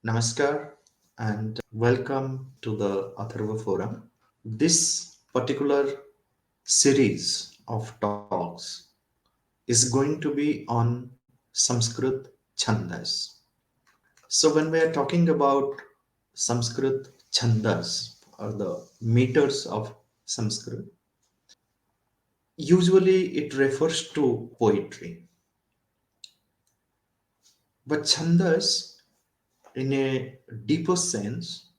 Namaskar and welcome to the Atharva Forum. This particular series of talks is going to be on Sanskrit Chhandas. So, when we are talking about Sanskrit Chhandas or the meters of Sanskrit, usually it refers to poetry. But Chhandas, in a deeper sense,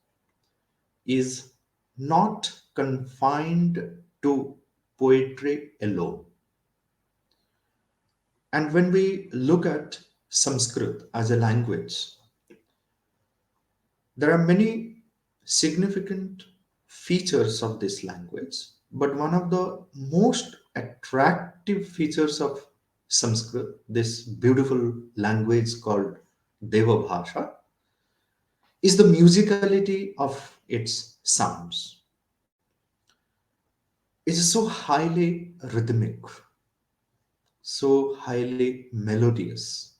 is not confined to poetry alone. And when we look at Sanskrit as a language, there are many significant features of this language, but one of the most attractive features of Sanskrit, this beautiful language called Deva Bhasha, is the musicality of its sounds. It is so highly rhythmic, so highly melodious.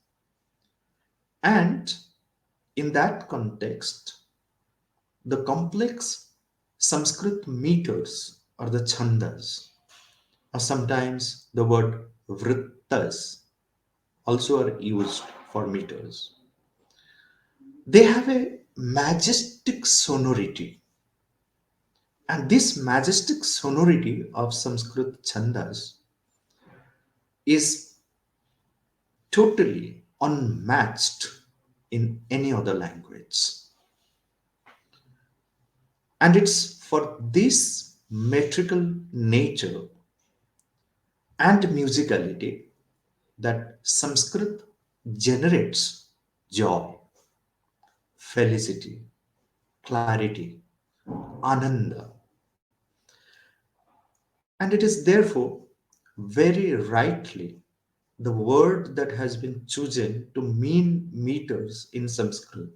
And in that context, the complex Sanskrit meters or the Chhandas, or sometimes the word vrittas also are used for meters. They have a majestic sonority. And this majestic sonority of Sanskrit Chhandas is totally unmatched in any other language. And it's for this metrical nature and musicality that Sanskrit generates joy, felicity, clarity, ananda. And it is therefore very rightly the word that has been chosen to mean meters in Sanskrit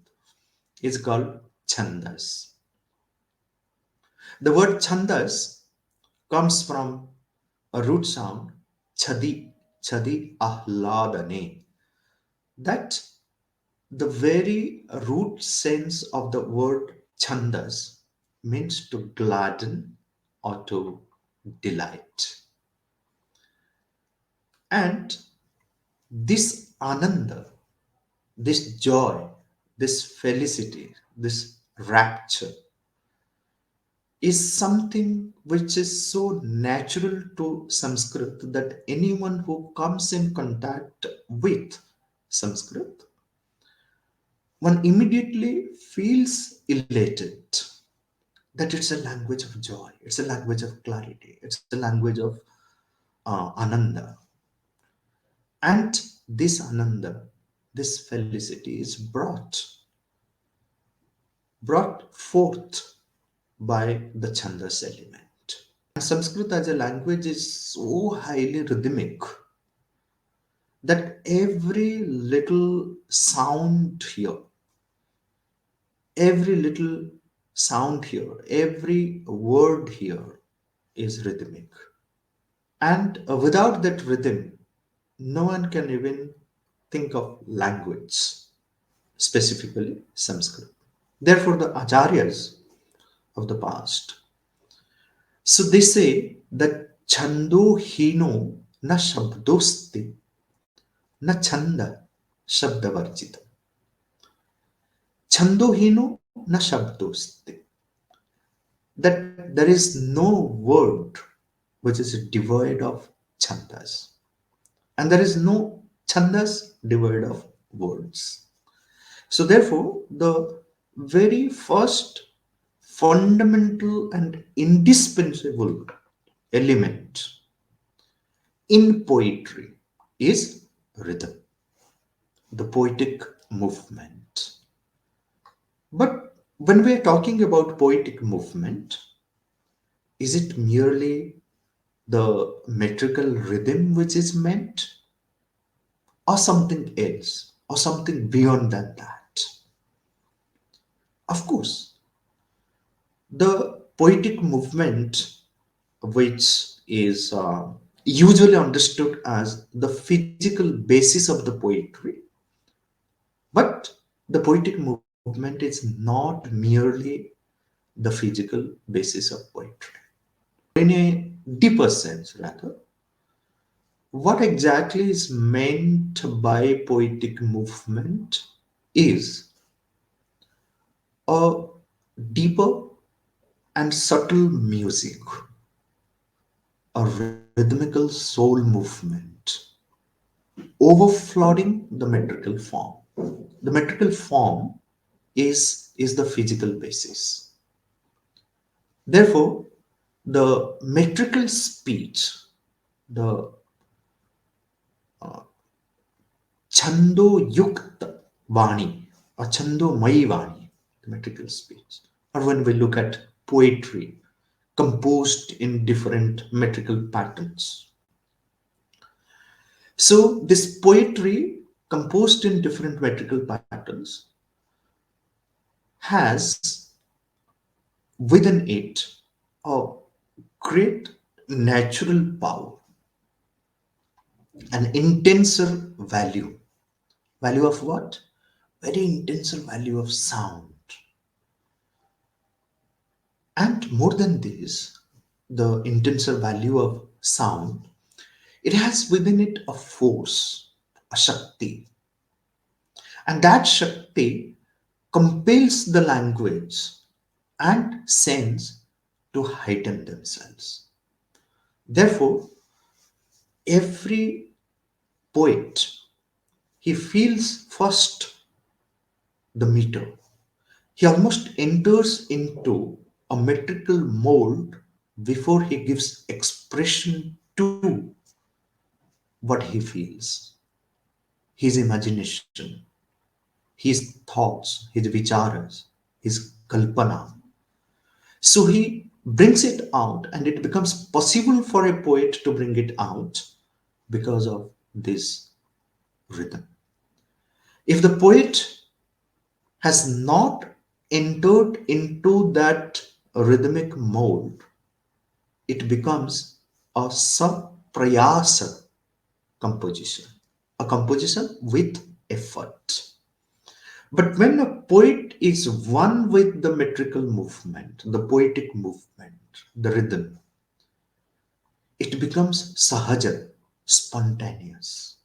is called Chhandas. The word Chhandas comes from a root sound chadi, chadi ahladane. That the very root sense of the word Chhandas means to gladden or to delight. And this ananda, this joy, this felicity, this rapture is something which is so natural to Sanskrit that anyone who comes in contact with Sanskrit, one immediately feels elated that it's a language of joy, it's a language of clarity, it's a language of ananda. And this ananda, this felicity is brought forth by the Chandas element. And Sanskrit as a language is so highly rhythmic that every little sound here, every little sound here, every word here is rhythmic. And without that rhythm, no one can even think of language, specifically Sanskrit. Therefore, the acharyas of the past, so they say that chando hino na shabdosti na chanda shabdavarjita. Chando hino na shabdosti. That there is no word which is devoid of chandas. And there is no chandas devoid of words. So therefore, the very first fundamental and indispensable element in poetry is rhythm, the poetic movement. But when we are talking about poetic movement, is it merely the metrical rhythm which is meant, or something else, or something beyond than that? Of course, the poetic movement, which is usually understood as the physical basis of the poetry, but the poetic movement movement is not merely the physical basis of poetry. In a deeper sense, rather, what exactly is meant by poetic movement is a deeper and subtle music, a rhythmical soul movement, overflowing the metrical form. The metrical form is the physical basis. Therefore, the metrical speech, the chando yukta vani or chando mai vani, the metrical speech, or when we look at poetry composed in different metrical patterns. So, this poetry composed in different metrical patterns has within it a great natural power, an intenser value. Value of what? Very intenser value of sound. And more than this, the intenser value of sound, it has within it a force, a Shakti. And that Shakti compels the language and sense to heighten themselves. Therefore, every poet, he feels first the meter. He almost enters into a metrical mold before he gives expression to what he feels, his imagination, his thoughts, his vicharas, his kalpana. So he brings it out, and it becomes possible for a poet to bring it out because of this rhythm. If the poet has not entered into that rhythmic mold, it becomes a saprayasa composition, a composition with effort. But when a poet is one with the metrical movement, the poetic movement, the rhythm, it becomes sahaja, spontaneous,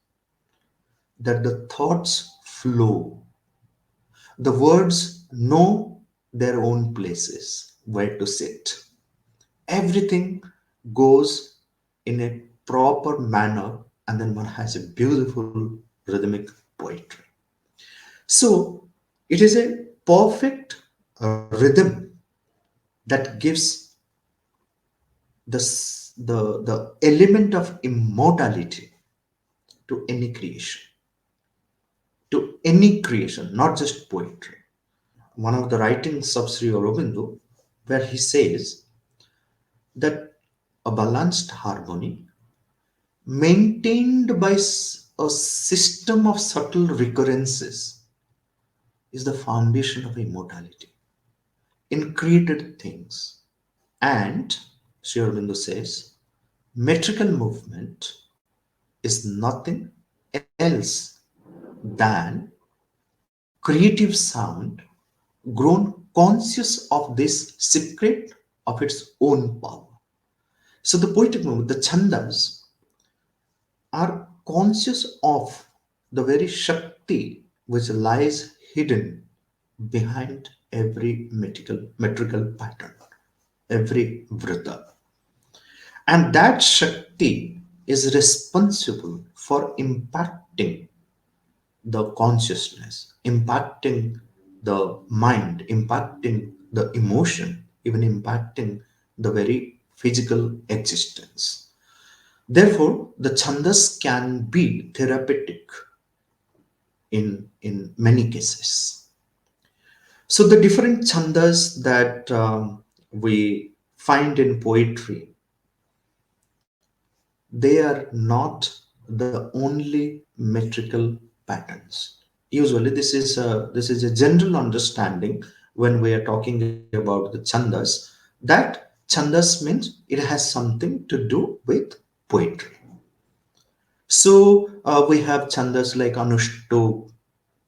that the thoughts flow, the words know their own places, where to sit. Everything goes in a proper manner, and then one has a beautiful rhythmic poetry. So it is a perfect rhythm that gives the element of immortality to any creation, not just poetry. One of the writings of Sri Aurobindo, where he says that a balanced harmony maintained by a system of subtle recurrences is the foundation of immortality in created things. And Sri Aurobindo says, metrical movement is nothing else than creative sound grown conscious of this secret of its own power. So the poetic movement, the Chhandas, are conscious of the very Shakti which lies hidden behind every metrical pattern, every vrita. And that Shakti is responsible for impacting the consciousness, impacting the mind, impacting the emotion, even impacting the very physical existence. Therefore, the chandas can be therapeutic in many cases. So, the different chandas that we find in poetry, they are not the only metrical patterns. Usually, this is a general understanding when we are talking about the chandas, that chandas means it has something to do with poetry. So we have chandas like Anushtup,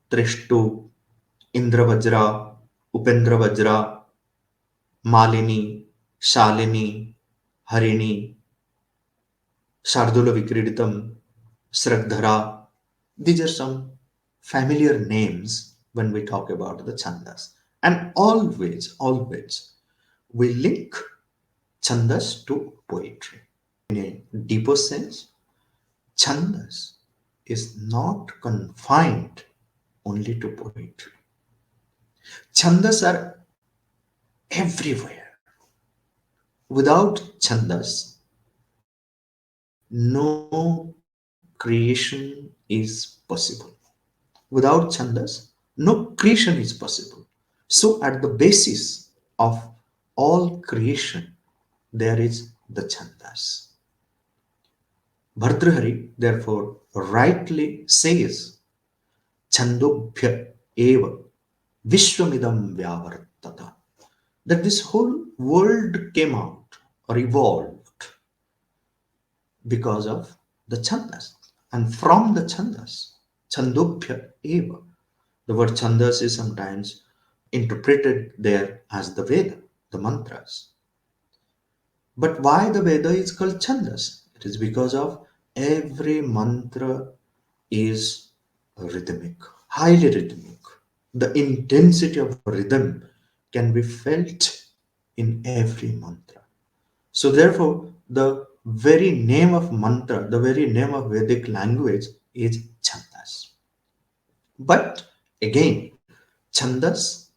Trishtup, Indra Vajra, Upendra Vajra, Malini, Shalini, Harini, Shardula Vikriditam, Sraddhara. These are some familiar names when we talk about the Chandas. And always, we link Chandas to poetry. In a deeper sense, Chandas is not confined only to poetry. Chandas are everywhere. Without Chandas, no creation is possible. Without Chandas, no creation is possible. So, at the basis of all creation, there is the Chandas. Bhartrhari, therefore, rightly says, Chandobhya eva Vishwamidam Vyavartata. That this whole world came out or evolved because of the Chandas. And from the Chandas, Chandobhya eva. The word Chandas is sometimes interpreted there as the Veda, the mantras. But why the Veda is called Chandas? It is because of every mantra is rhythmic, highly rhythmic. The intensity of rhythm can be felt in every mantra. So, therefore, the very name of mantra, the very name of Vedic language is Chandas. But again, Chandas,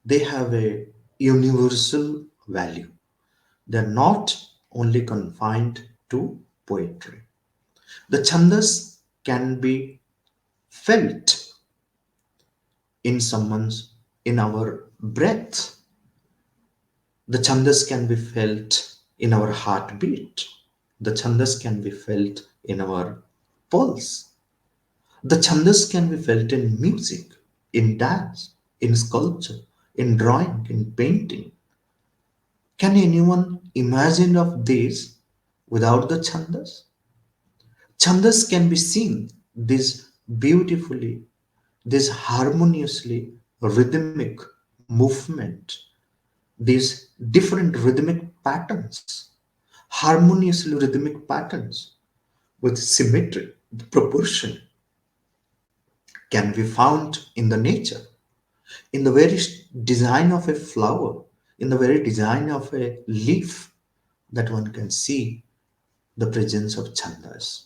they have a universal value. They're not only confined to poetry. The Chandas can be felt in someone's, in our breath. The Chandas can be felt in our heartbeat. The Chandas can be felt in our pulse. The Chandas can be felt in music, in dance, in sculpture, in drawing, in painting. Can anyone imagine of these without the Chandas? Chandas can be seen this beautifully, this harmoniously rhythmic movement, these different rhythmic patterns, harmoniously rhythmic patterns with symmetry, proportion can be found in the nature, in the very design of a flower, in the very design of a leaf, that one can see the presence of Chandas.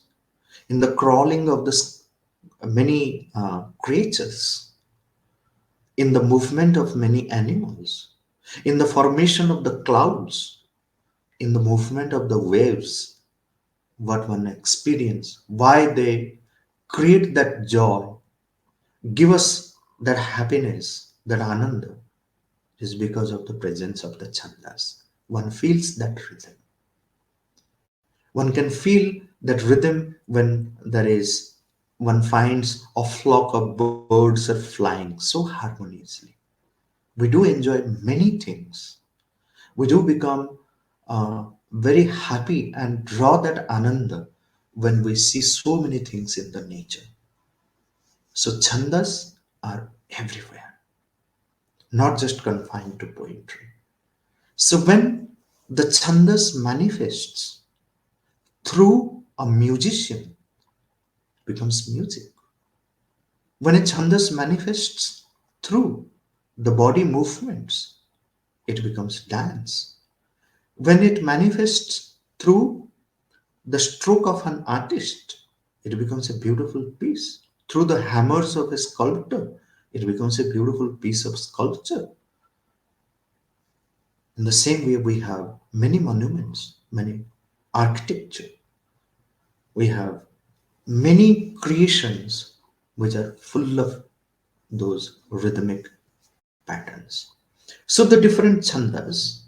In the crawling of the many creatures, in the movement of many animals, in the formation of the clouds, in the movement of the waves, what one experience, why they create that joy, give us that happiness, that ananda, is because of the presence of the Chandas. One feels that rhythm. One can feel that rhythm when there is, one finds a flock of birds are flying so harmoniously. We do enjoy many things. We do become very happy and draw that ananda when we see so many things in the nature. So chandas are everywhere, not just confined to poetry. So when the chandas manifests through a musician, becomes music. When a chandas manifests through the body movements, it becomes dance. When it manifests through the stroke of an artist, it becomes a beautiful piece. Through the hammers of a sculptor, it becomes a beautiful piece of sculpture. In the same way, we have many monuments, many architecture. We have many creations which are full of those rhythmic patterns. So the different chandas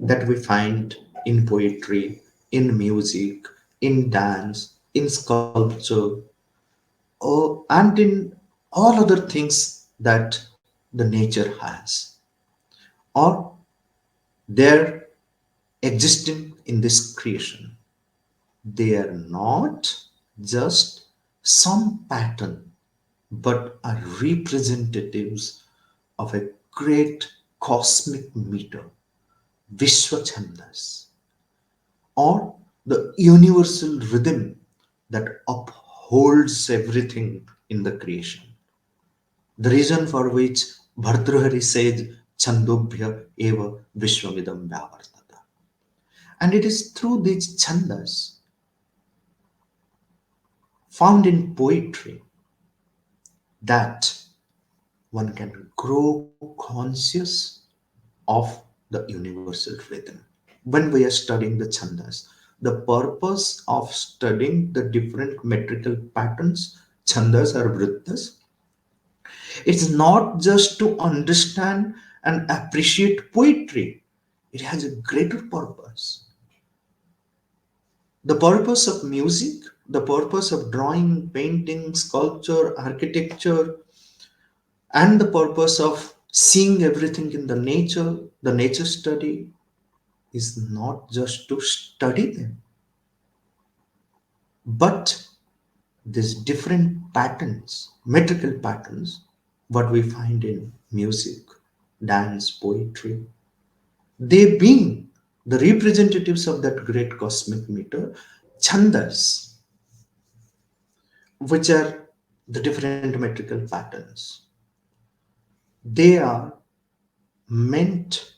that we find in poetry, in music, in dance, in sculpture, and in all other things that the nature has, or they're existing in this creation. They are not just some pattern, but are representatives of a great cosmic meter, Vishwa Chhandas, or the universal rhythm that upholds everything in the creation. The reason for which Bhartrhari says Chandobhya eva Vishwamidam Vyavartata. And it is through these chandas found in poetry that one can grow conscious of the universal rhythm. When we are studying the chandas, the purpose of studying the different metrical patterns, chandas or vrittas, it's not just to understand and appreciate poetry. It has a greater purpose. The purpose of music, the purpose of drawing, painting, sculpture, architecture, and the purpose of seeing everything in the nature study, is not just to study them, but these different patterns, metrical patterns, what we find in music, dance, poetry, they being the representatives of that great cosmic meter, Chhandas, which are the different metrical patterns. They are meant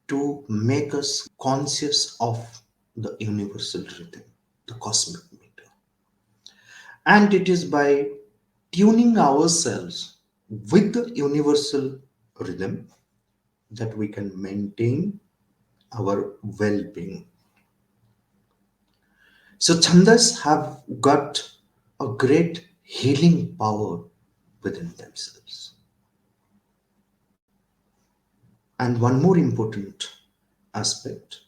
to make us conscious of the universal rhythm, the cosmic meter. And it is by tuning ourselves with the universal rhythm that we can maintain our well being. So, chandas have got a great healing power within themselves. And one more important aspect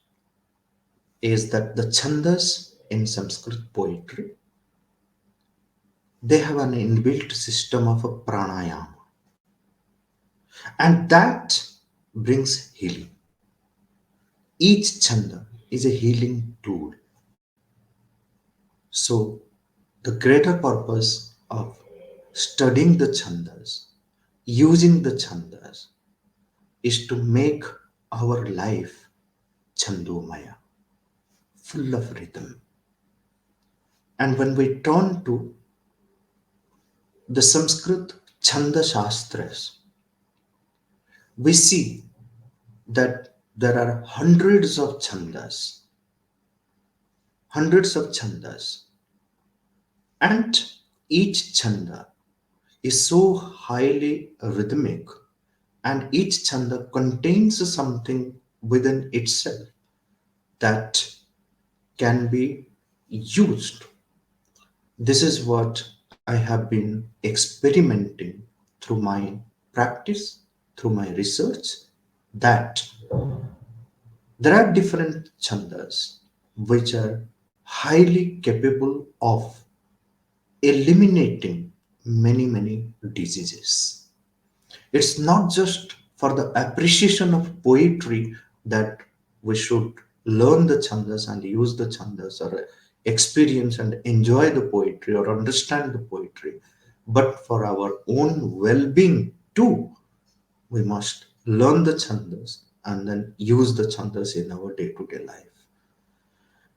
is that the chandas in Sanskrit poetry, they have an inbuilt system of a pranayama, and that brings healing. Each chanda is a healing tool. So, the greater purpose of studying the chandas, using the chandas, is to make our life chandomaya, full of rhythm. And when we turn to the Sanskrit Chanda Shastras, we see that there are hundreds of chandas, and each chanda is so highly rhythmic, and each chanda contains something within itself that can be used. This is what I have been experimenting through my practice, through my research, that there are different chandas which are highly capable of eliminating many diseases. It's not just for the appreciation of poetry that we should learn the chandas and use the chandas, or experience and enjoy the poetry or understand the poetry, but for our own well-being too, we must learn the chandas and then use the chandas in our day-to-day life.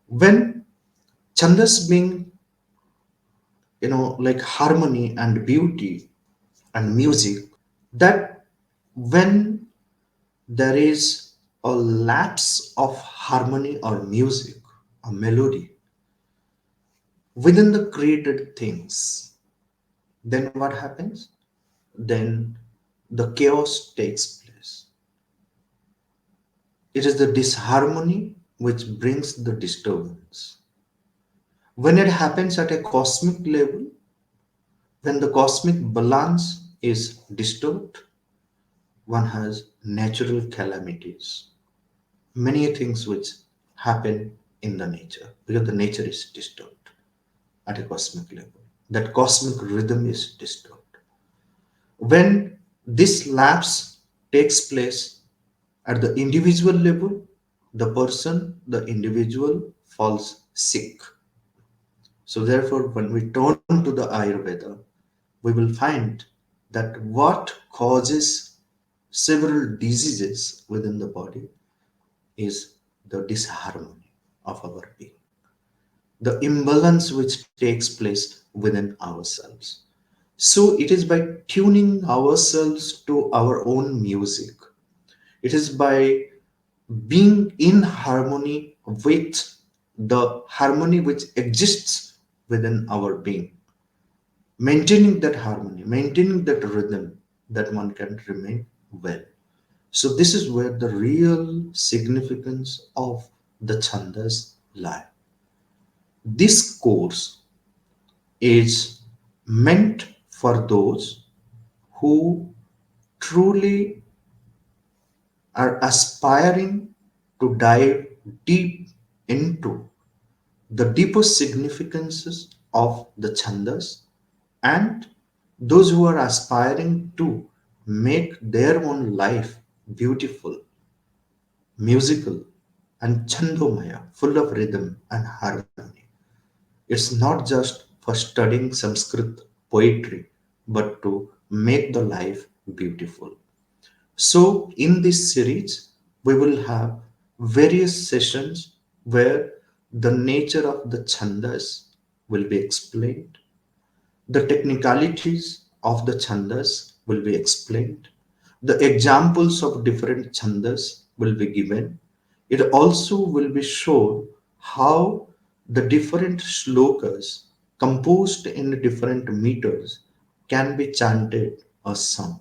When chandas being, like harmony and beauty and music, that when there is a lapse of harmony or music, a melody within the created things, then what happens? Then the chaos takes place. It is the disharmony which brings the disturbance. When it happens at a cosmic level, when the cosmic balance is disturbed, one has natural calamities, many things which happen in the nature because the nature is disturbed at a cosmic level. That cosmic rhythm is disturbed. When this lapse takes place at the individual level, the individual falls sick. So, therefore, when we turn to the Ayurveda, we will find that what causes several diseases within the body is the disharmony of our being, the imbalance which takes place within ourselves. So it is by tuning ourselves to our own music, it is by being in harmony with the harmony which exists within our being, maintaining that harmony, maintaining that rhythm, that one can remain well. So this is where the real significance of the Chhandas lie. This course is meant for those who truly are aspiring to dive deep into the deeper significances of the Chhandas, and those who are aspiring to make their own life beautiful, musical, and Chandomaya, full of rhythm and harmony. It's not just for studying Sanskrit poetry, but to make the life beautiful. So, in this series, we will have various sessions where the nature of the Chhandas will be explained, the technicalities of the Chhandas will be explained, the examples of different Chhandas will be given. It also will be shown how the different shlokas composed in different meters can be chanted or sung.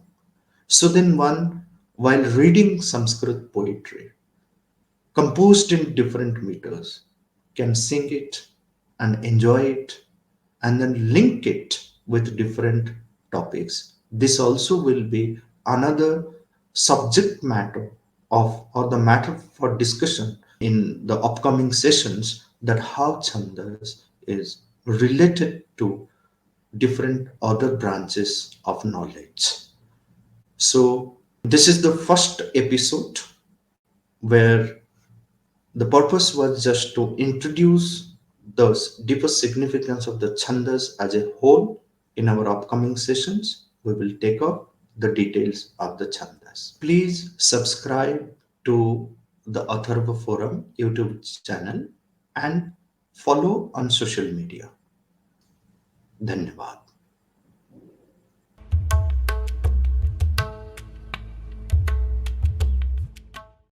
So then one, while reading Sanskrit poetry, composed in different meters, can sing it and enjoy it and then link it with different topics. This also will be another subject matter of or the matter for discussion in the upcoming sessions, that how Chandas is related to different other branches of knowledge. So this is the first episode where the purpose was just to introduce the deeper significance of the Chandas as a whole. In our upcoming sessions, we will take up the details of the Chandas. Please subscribe to the Atharva Forum YouTube channel and follow on social media. Dhanyavad.